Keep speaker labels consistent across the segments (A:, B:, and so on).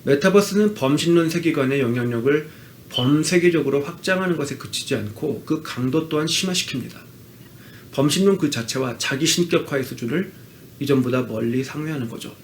A: 메타버스는 범신론 세계관의 영향력을 범세계적으로 확장하는 것에 그치지 않고 그 강도 또한 심화시킵니다. 범신론 그 자체와 자기 신격화의 수준을 이전보다 멀리 상회하는 거죠.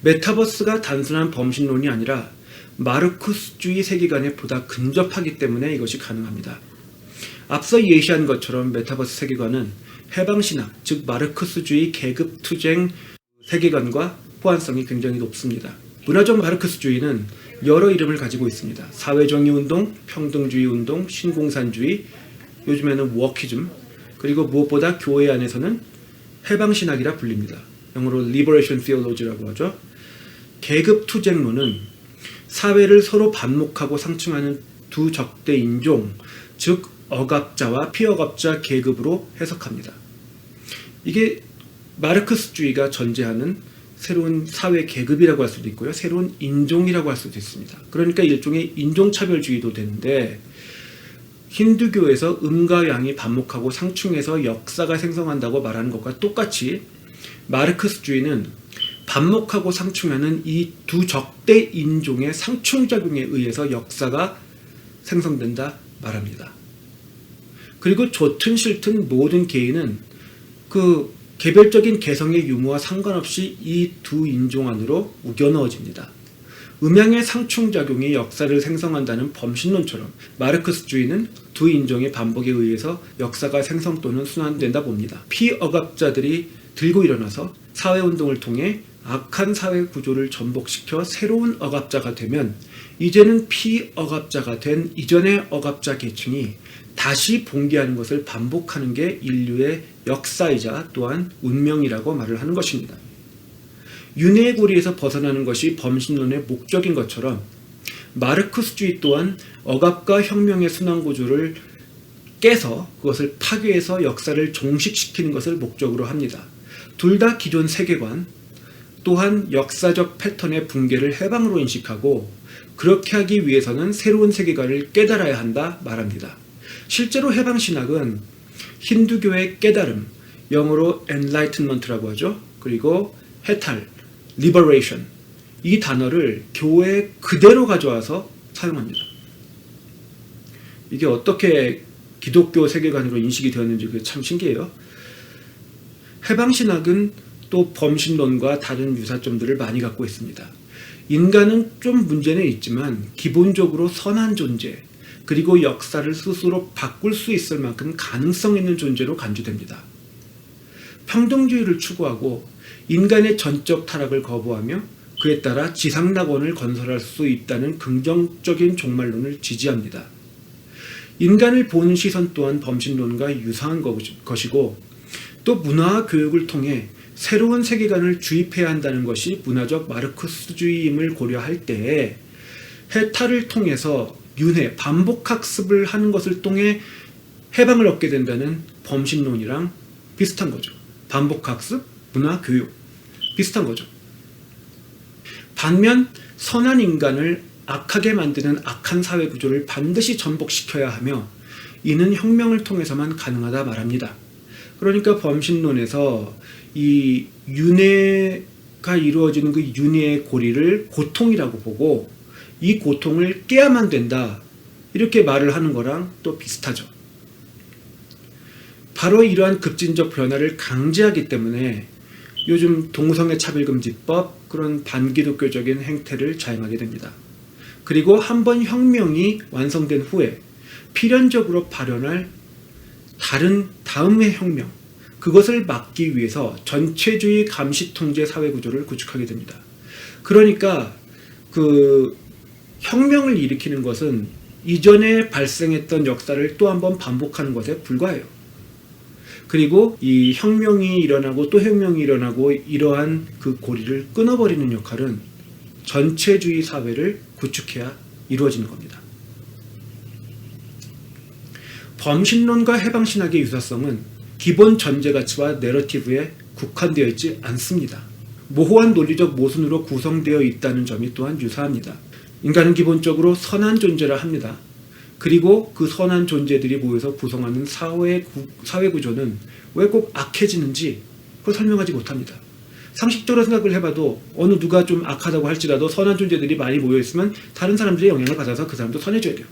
A: 메타버스가 단순한 범신론이 아니라 마르쿠스주의 세계관에 보다 근접하기 때문에 이것이 가능합니다. 앞서 예시한 것처럼 메타버스 세계관은 해방신학, 즉 마르크스주의 계급투쟁 세계관과 호환성이 굉장히 높습니다. 문화적 마르크스주의는 여러 이름을 가지고 있습니다. 사회정의운동, 평등주의운동, 신공산주의, 요즘에는 워키즘, 그리고 무엇보다 교회 안에서는 해방신학이라 불립니다. 영어로 Liberation Theology라고 하죠. 계급투쟁론은 사회를 서로 반목하고 상충하는 두 적대 인종, 즉 억압자와 피억압자 계급으로 해석합니다. 이게 마르크스주의가 전제하는 새로운 사회 계급이라고 할 수도 있고요. 새로운 인종이라고 할 수도 있습니다. 그러니까 일종의 인종차별주의도 되는데 힌두교에서 음과 양이 반목하고 상충해서 역사가 생성한다고 말하는 것과 똑같이 마르크스주의는 반목하고 상충하는 이 두 적대 인종의 상충작용에 의해서 역사가 생성된다 말합니다. 그리고 좋든 싫든 모든 개인은 그 개별적인 개성의 유무와 상관없이 이 두 인종 안으로 우겨넣어집니다. 음양의 상충작용이 역사를 생성한다는 범신론처럼 마르크스주의는 두 인종의 반복에 의해서 역사가 생성 또는 순환된다 봅니다. 피억압자들이 들고 일어나서 사회운동을 통해 악한 사회 구조를 전복시켜 새로운 억압자가 되면 이제는 피억압자가 된 이전의 억압자 계층이 다시 봉기하는 것을 반복하는 게 인류의 역사이자 또한 운명이라고 말을 하는 것입니다. 윤회의 고리에서 벗어나는 것이 범신론의 목적인 것처럼 마르크스주의 또한 억압과 혁명의 순환구조를 깨서 그것을 파괴해서 역사를 종식시키는 것을 목적으로 합니다. 둘 다 기존 세계관 또한 역사적 패턴의 붕괴를 해방으로 인식하고 그렇게 하기 위해서는 새로운 세계관을 깨달아야 한다 말합니다. 실제로 해방신학은 힌두교의 깨달음, 영어로 enlightenment라고 하죠. 그리고 해탈, liberation, 이 단어를 교회에 그대로 가져와서 사용합니다. 이게 어떻게 기독교 세계관으로 인식이 되었는지 그게 참 신기해요. 해방신학은 또 범신론과 다른 유사점들을 많이 갖고 있습니다. 인간은 좀 문제는 있지만 기본적으로 선한 존재, 그리고 역사를 스스로 바꿀 수 있을 만큼 가능성 있는 존재로 간주됩니다. 평등주의를 추구하고 인간의 전적 타락을 거부하며 그에 따라 지상낙원을 건설할 수 있다는 긍정적인 종말론을 지지합니다. 인간을 보는 시선 또한 범신론과 유사한 것이고 또 문화와 교육을 통해 새로운 세계관을 주입해야 한다는 것이 문화적 마르크스주의임을 고려할 때에 해탈을 통해서 윤회, 반복학습을 하는 것을 통해 해방을 얻게 된다는 범신론이랑 비슷한 거죠. 반복학습, 문화, 교육 비슷한 거죠. 반면 선한 인간을 악하게 만드는 악한 사회 구조를 반드시 전복시켜야 하며 이는 혁명을 통해서만 가능하다 말합니다. 그러니까 범신론에서 이 윤회가 이루어지는 그 윤회의 고리를 고통이라고 보고 이 고통을 깨야만 된다 이렇게 말을 하는 거랑 또 비슷하죠. 바로 이러한 급진적 변화를 강제하기 때문에 요즘 동성애 차별금지법 그런 반기독교적인 행태를 자행하게 됩니다. 그리고 한번 혁명이 완성된 후에 필연적으로 발현할 다음의 혁명, 그것을 막기 위해서 전체주의 감시통제 사회구조를 구축하게 됩니다. 그러니까 그 혁명을 일으키는 것은 이전에 발생했던 역사를 또 한 번 반복하는 것에 불과해요. 그리고 이 혁명이 일어나고 또 혁명이 일어나고 이러한 그 고리를 끊어버리는 역할은 전체주의 사회를 구축해야 이루어지는 겁니다. 범신론과 해방신학의 유사성은 기본 전제가치와 내러티브에 국한되어 있지 않습니다. 모호한 논리적 모순으로 구성되어 있다는 점이 또한 유사합니다. 인간은 기본적으로 선한 존재라 합니다. 그리고 그 선한 존재들이 모여서 구성하는 사회 구조는 왜 꼭 악해지는지 그걸 설명하지 못합니다. 상식적으로 생각을 해봐도 어느 누가 좀 악하다고 할지라도 선한 존재들이 많이 모여있으면 다른 사람들의 영향을 받아서 그 사람도 선해져야 돼요.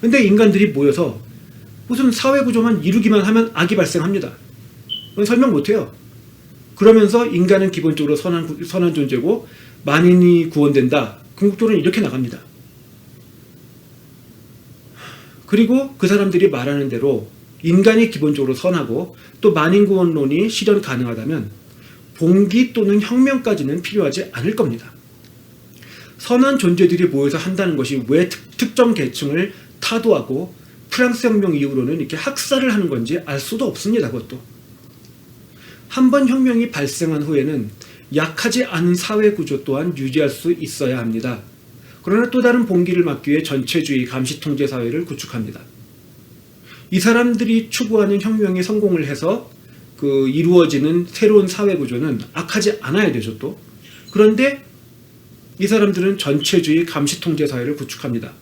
A: 근데 인간들이 모여서 무슨 사회구조만 이루기만 하면 악이 발생합니다. 그건 설명 못해요. 그러면서 인간은 기본적으로 선한 존재고 만인이 구원된다. 궁극적으로는 이렇게 나갑니다. 그리고 그 사람들이 말하는 대로 인간이 기본적으로 선하고 또 만인구원론이 실현 가능하다면 봉기 또는 혁명까지는 필요하지 않을 겁니다. 선한 존재들이 모여서 한다는 것이 왜 특정 계층을 타도하고 프랑스 혁명 이후로는 이렇게 학살을 하는 건지 알 수도 없습니다. 그것도. 한 번 혁명이 발생한 후에는 약하지 않은 사회구조 또한 유지할 수 있어야 합니다. 그러나 또 다른 봉기를 막기 위해 전체주의 감시통제 사회를 구축합니다. 이 사람들이 추구하는 혁명이 성공을 해서 이루어지는 새로운 사회구조는 악하지 않아야 되죠 또. 그런데 이 사람들은 전체주의 감시통제 사회를 구축합니다.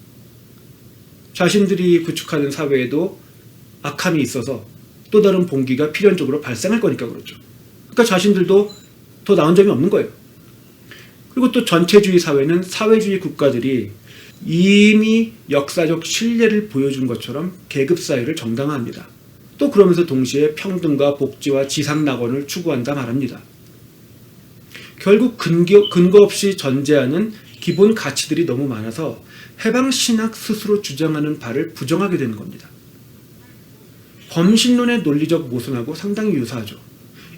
A: 자신들이 구축하는 사회에도 악함이 있어서 또 다른 봉기가 필연적으로 발생할 거니까 그렇죠. 그러니까 자신들도 더 나은 점이 없는 거예요. 그리고 또 전체주의 사회는 사회주의 국가들이 이미 역사적 신뢰를 보여준 것처럼 계급사회를 정당화합니다. 또 그러면서 동시에 평등과 복지와 지상낙원을 추구한다 말합니다. 결국 근거 없이 전제하는 기본 가치들이 너무 많아서 해방신학 스스로 주장하는 바를 부정하게 되는 겁니다. 범신론의 논리적 모순하고 상당히 유사하죠.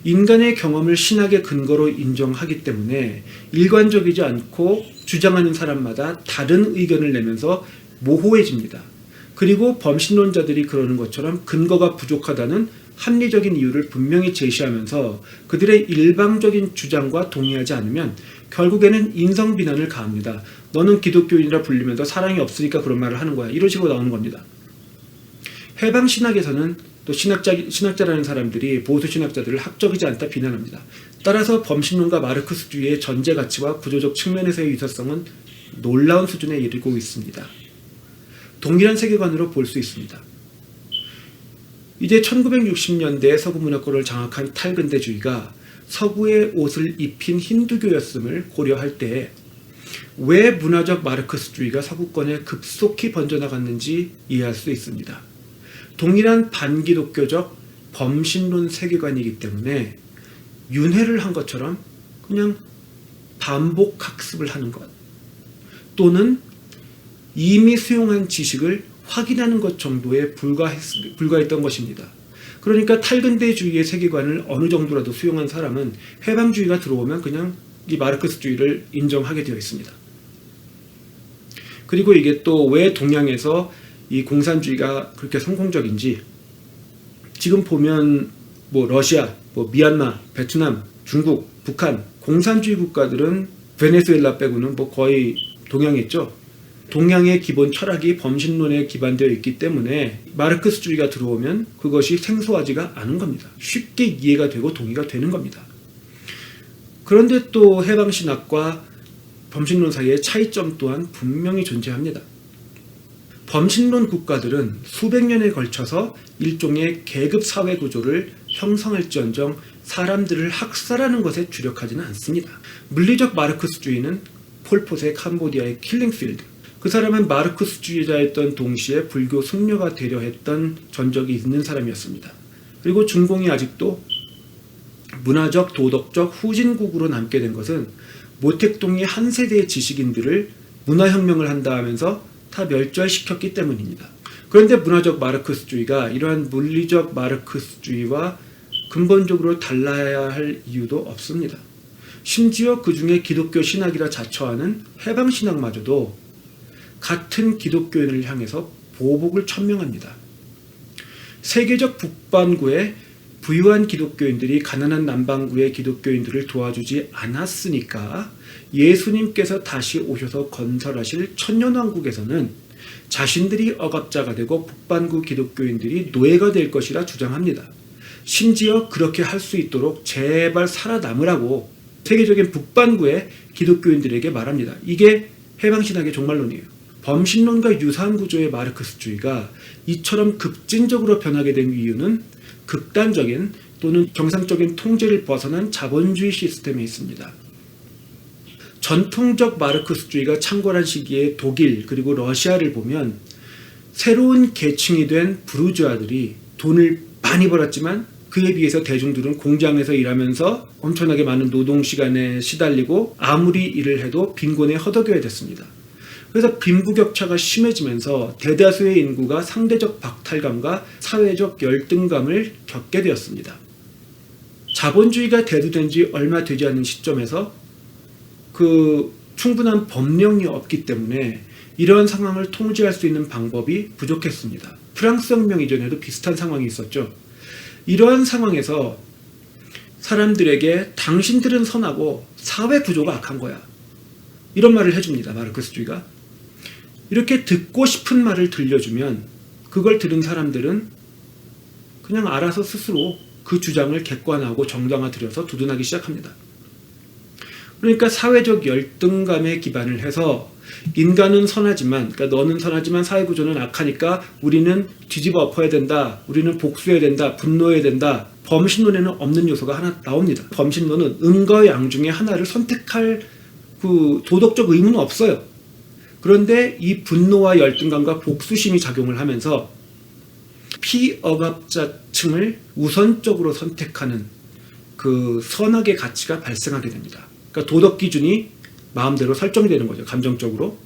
A: 인간의 경험을 신학의 근거로 인정하기 때문에 일관적이지 않고 주장하는 사람마다 다른 의견을 내면서 모호해집니다. 그리고 범신론자들이 그러는 것처럼 근거가 부족하다는 합리적인 이유를 분명히 제시하면서 그들의 일방적인 주장과 동의하지 않으면 결국에는 인성비난을 가합니다. 너는 기독교인이라 불리면서 사랑이 없으니까 그런 말을 하는 거야. 이런 식으로 나오는 겁니다. 해방신학에서는 또 신학자라는 사람들이 보수신학자들을 학적이지 않다 비난합니다. 따라서 범신론과 마르크스주의의 전제가치와 구조적 측면에서의 유사성은 놀라운 수준에 이르고 있습니다. 동일한 세계관으로 볼 수 있습니다. 이제 1960년대 서구 문화권을 장악한 탈근대주의가 서구의 옷을 입힌 힌두교였음을 고려할 때 왜 문화적 마르크스주의가 서구권에 급속히 번져나갔는지 이해할 수 있습니다. 동일한 반기독교적 범신론 세계관이기 때문에 윤회를 한 것처럼 그냥 반복 학습을 하는 것 또는 이미 수용한 지식을 확인하는 것 정도에 불과했던 것입니다. 그러니까 탈근대주의의 세계관을 어느 정도라도 수용한 사람은 해방주의가 들어오면 그냥 이 마르크스주의를 인정하게 되어 있습니다. 그리고 이게 또 왜 동양에서 이 공산주의가 그렇게 성공적인지 지금 보면 러시아, 미얀마, 베트남, 중국, 북한 공산주의 국가들은 베네수엘라 빼고는 거의 동양에 있죠. 동양의 기본 철학이 범신론에 기반되어 있기 때문에 마르크스주의가 들어오면 그것이 생소하지가 않은 겁니다. 쉽게 이해가 되고 동의가 되는 겁니다. 그런데 또 해방신학과 범신론 사이의 차이점 또한 분명히 존재합니다. 범신론 국가들은 수백 년에 걸쳐서 일종의 계급 사회 구조를 형성할지언정 사람들을 학살하는 것에 주력하지는 않습니다. 물리적 마르크스주의는 폴폿의 캄보디아의 킬링필드, 그 사람은 마르크스주의자였던 동시에 불교 승려가 되려 했던 전적이 있는 사람이었습니다. 그리고 중공이 아직도 문화적, 도덕적 후진국으로 남게 된 것은 모택동이 한 세대의 지식인들을 문화혁명을 한다 하면서 다 멸절시켰기 때문입니다. 그런데 문화적 마르크스주의가 이러한 물리적 마르크스주의와 근본적으로 달라야 할 이유도 없습니다. 심지어 그 중에 기독교 신학이라 자처하는 해방신학마저도 같은 기독교인을 향해서 보복을 천명합니다. 세계적 북반구에 부유한 기독교인들이 가난한 남반구의 기독교인들을 도와주지 않았으니까 예수님께서 다시 오셔서 건설하실 천년왕국에서는 자신들이 억압자가 되고 북반구 기독교인들이 노예가 될 것이라 주장합니다. 심지어 그렇게 할 수 있도록 제발 살아남으라고 세계적인 북반구의 기독교인들에게 말합니다. 이게 해방신학의 종말론이에요. 범신론과 유사한 구조의 마르크스주의가 이처럼 급진적으로 변하게 된 이유는 극단적인 또는 정상적인 통제를 벗어난 자본주의 시스템에 있습니다. 전통적 마르크스주의가 창궐한 시기에 독일 그리고 러시아를 보면 새로운 계층이 된 부르주아들이 돈을 많이 벌었지만 그에 비해서 대중들은 공장에서 일하면서 엄청나게 많은 노동시간에 시달리고 아무리 일을 해도 빈곤에 허덕여야 됐습니다. 그래서 빈부격차가 심해지면서 대다수의 인구가 상대적 박탈감과 사회적 열등감을 겪게 되었습니다. 자본주의가 대두된 지 얼마 되지 않은 시점에서 충분한 법령이 없기 때문에 이런 상황을 통제할 수 있는 방법이 부족했습니다. 프랑스 혁명 이전에도 비슷한 상황이 있었죠. 이러한 상황에서 사람들에게 당신들은 선하고 사회 구조가 악한 거야. 이런 말을 해줍니다. 마르크스주의가. 이렇게 듣고 싶은 말을 들려주면 그걸 들은 사람들은 그냥 알아서 스스로 그 주장을 객관화하고 정당화들여서 두둔하기 시작합니다. 그러니까 사회적 열등감에 기반을 해서 인간은 선하지만, 그러니까 너는 선하지만 사회구조는 악하니까 우리는 뒤집어 엎어야 된다, 우리는 복수해야 된다, 분노해야 된다. 범신론에는 없는 요소가 하나 나옵니다. 범신론은 음과 양 중에 하나를 선택할 도덕적 의무는 없어요. 그런데 이 분노와 열등감과 복수심이 작용을 하면서 피억압자층을 우선적으로 선택하는 그 선악의 가치가 발생하게 됩니다. 그러니까 도덕 기준이 마음대로 설정이 되는 거죠. 감정적으로.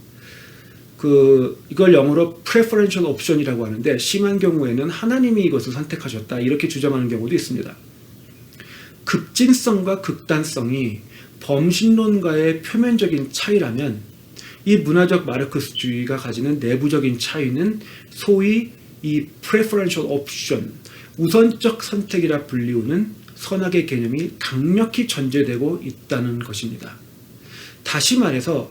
A: 이걸 영어로 preferential option이라고 하는데 심한 경우에는 하나님이 이것을 선택하셨다 이렇게 주장하는 경우도 있습니다. 급진성과 극단성이 범신론과의 표면적인 차이라면 이 문화적 마르크스주의가 가지는 내부적인 차이는 소위 이 preferential option, 우선적 선택이라 불리우는 선악의 개념이 강력히 전제되고 있다는 것입니다. 다시 말해서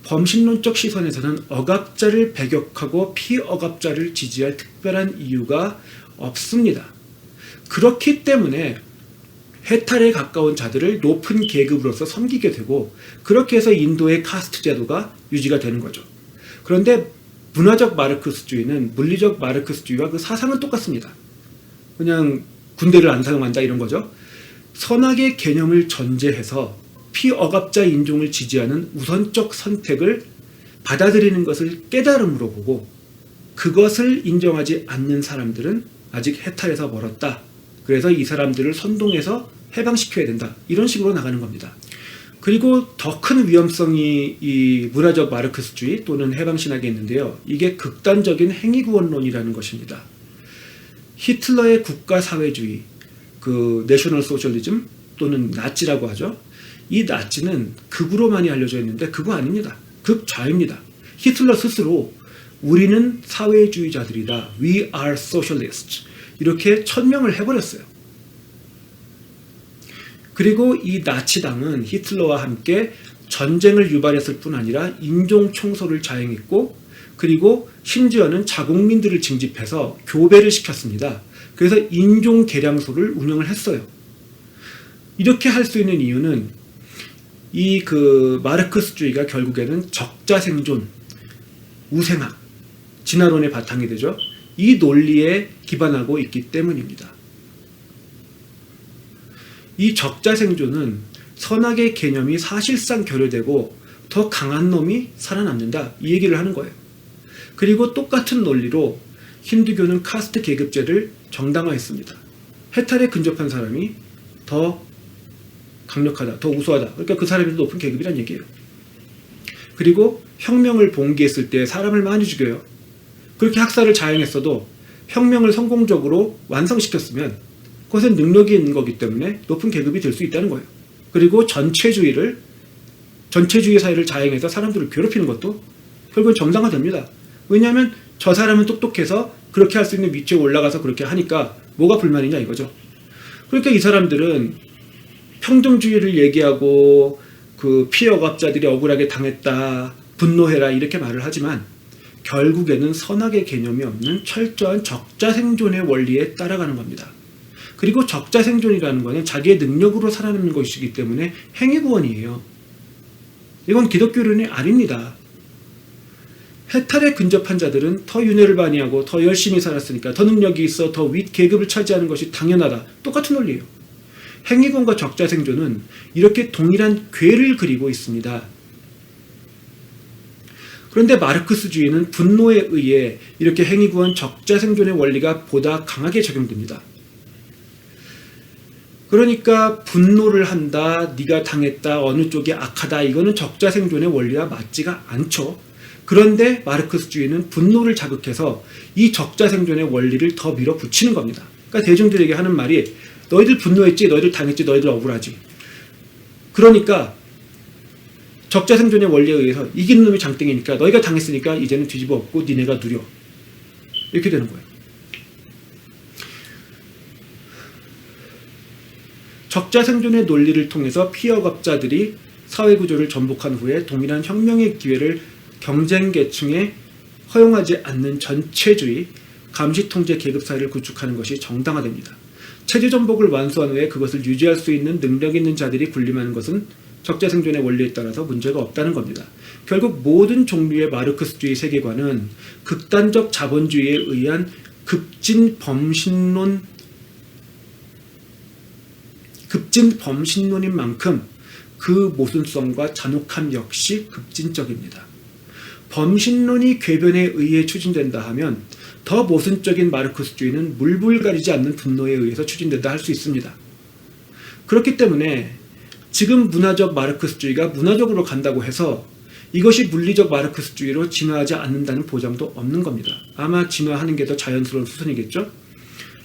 A: 범신론적 시선에서는 억압자를 배격하고 피억압자를 지지할 특별한 이유가 없습니다. 그렇기 때문에 해탈에 가까운 자들을 높은 계급으로서 섬기게 되고 그렇게 해서 인도의 카스트 제도가 유지가 되는 거죠. 그런데 문화적 마르크스주의는 물리적 마르크스주의와 그 사상은 똑같습니다. 그냥 군대를 안 사용한다 이런 거죠. 선악의 개념을 전제해서 피억압자 인종을 지지하는 우선적 선택을 받아들이는 것을 깨달음으로 보고 그것을 인정하지 않는 사람들은 아직 해탈에서 멀었다. 그래서 이 사람들을 선동해서 해방시켜야 된다. 이런 식으로 나가는 겁니다. 그리고 더 큰 위험성이 이 문화적 마르크스주의 또는 해방신학에 있는데요. 이게 극단적인 행위구원론이라는 것입니다. 히틀러의 국가사회주의, 내셔널 소셜리즘 또는 나치라고 하죠. 이 나치는 극으로 많이 알려져 있는데 그거 아닙니다. 극좌입니다. 히틀러 스스로 우리는 사회주의자들이다. We are socialists. 이렇게 천명을 해버렸어요. 그리고 이 나치당은 히틀러와 함께 전쟁을 유발했을 뿐 아니라 인종 청소를 자행했고 그리고 심지어는 자국민들을 징집해서 교배를 시켰습니다. 그래서 인종 계량소를 운영을 했어요. 이렇게 할 수 있는 이유는 이 마르크스주의가 결국에는 적자생존, 우생학, 진화론의 바탕이 되죠. 이 논리에 기반하고 있기 때문입니다. 이 적자생존은 선악의 개념이 사실상 결여되고 더 강한 놈이 살아남는다 이 얘기를 하는 거예요. 그리고 똑같은 논리로 힌두교는 카스트 계급제를 정당화했습니다. 해탈에 근접한 사람이 더 강력하다, 더 우수하다. 그러니까 그 사람이 더 높은 계급이란 얘기예요. 그리고 혁명을 봉기했을 때 사람을 많이 죽여요. 그렇게 학살을 자행했어도 혁명을 성공적으로 완성시켰으면 그것은 능력이 있는 거기 때문에 높은 계급이 될 수 있다는 거예요. 그리고 전체주의 사회를 자행해서 사람들을 괴롭히는 것도 결국은 정당화됩니다. 왜냐하면 저 사람은 똑똑해서 그렇게 할 수 있는 위치에 올라가서 그렇게 하니까 뭐가 불만이냐 이거죠. 그러니까 이 사람들은 평등주의를 얘기하고 피억압자들이 억울하게 당했다, 분노해라 이렇게 말을 하지만 결국에는 선악의 개념이 없는 철저한 적자생존의 원리에 따라가는 겁니다. 그리고 적자생존이라는 것은 자기의 능력으로 살아남는 것이기 때문에 행위구원이에요. 이건 기독교론이 아닙니다. 해탈에 근접한 자들은 더 윤회를 많이 하고 더 열심히 살았으니까 더 능력이 있어 더 윗 계급을 차지하는 것이 당연하다. 똑같은 논리예요. 행위권과 적자생존은 이렇게 동일한 궤를 그리고 있습니다. 그런데 마르크스주의는 분노에 의해 이렇게 행위구원 적자생존의 원리가 보다 강하게 적용됩니다. 그러니까 분노를 한다, 네가 당했다, 어느 쪽이 악하다, 이거는 적자생존의 원리와 맞지가 않죠. 그런데 마르크스주의는 분노를 자극해서 이 적자생존의 원리를 더 밀어붙이는 겁니다. 그러니까 대중들에게 하는 말이 너희들 분노했지, 너희들 당했지, 너희들 억울하지. 그러니까 적자생존의 원리에 의해서 이기는 놈이 장땡이니까 너희가 당했으니까 이제는 뒤집어 엎고 니네가 누려. 이렇게 되는 거예요. 적자생존의 논리를 통해서 피해업자들이 사회구조를 전복한 후에 동일한 혁명의 기회를 경쟁계층에 허용하지 않는 전체주의, 감시통제 계급사회를 구축하는 것이 정당화됩니다. 체제전복을 완수한 후에 그것을 유지할 수 있는 능력 있는 자들이 군림하는 것은 적자생존의 원리에 따라서 문제가 없다는 겁니다. 결국 모든 종류의 마르크스주의 세계관은 극단적 자본주의에 의한 급진범신론인 만큼 그 모순성과 잔혹함 역시 급진적입니다. 범신론이 궤변에 의해 추진된다 하면 더 모순적인 마르크스주의는 물불 가리지 않는 분노에 의해서 추진된다 할 수 있습니다. 그렇기 때문에 지금 문화적 마르크스주의가 문화적으로 간다고 해서 이것이 물리적 마르크스주의로 진화하지 않는다는 보장도 없는 겁니다. 아마 진화하는 게 더 자연스러운 수순이겠죠?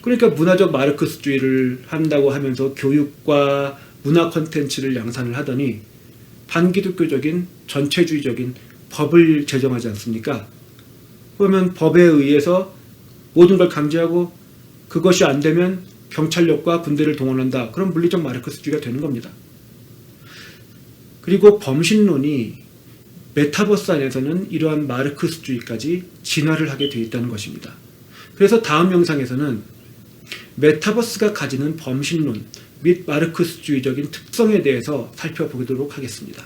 A: 그러니까 문화적 마르크스주의를 한다고 하면서 교육과 문화 콘텐츠를 양산을 하더니 반기독교적인 전체주의적인 법을 제정하지 않습니까? 그러면 법에 의해서 모든 걸 강제하고 그것이 안 되면 경찰력과 군대를 동원한다. 그럼 물리적 마르크스주의가 되는 겁니다. 그리고 범신론이 메타버스 안에서는 이러한 마르크스주의까지 진화를 하게 되어 있다는 것입니다. 그래서 다음 영상에서는 메타버스가 가지는 범신론 및 마르크스주의적인 특성에 대해서 살펴보도록 하겠습니다.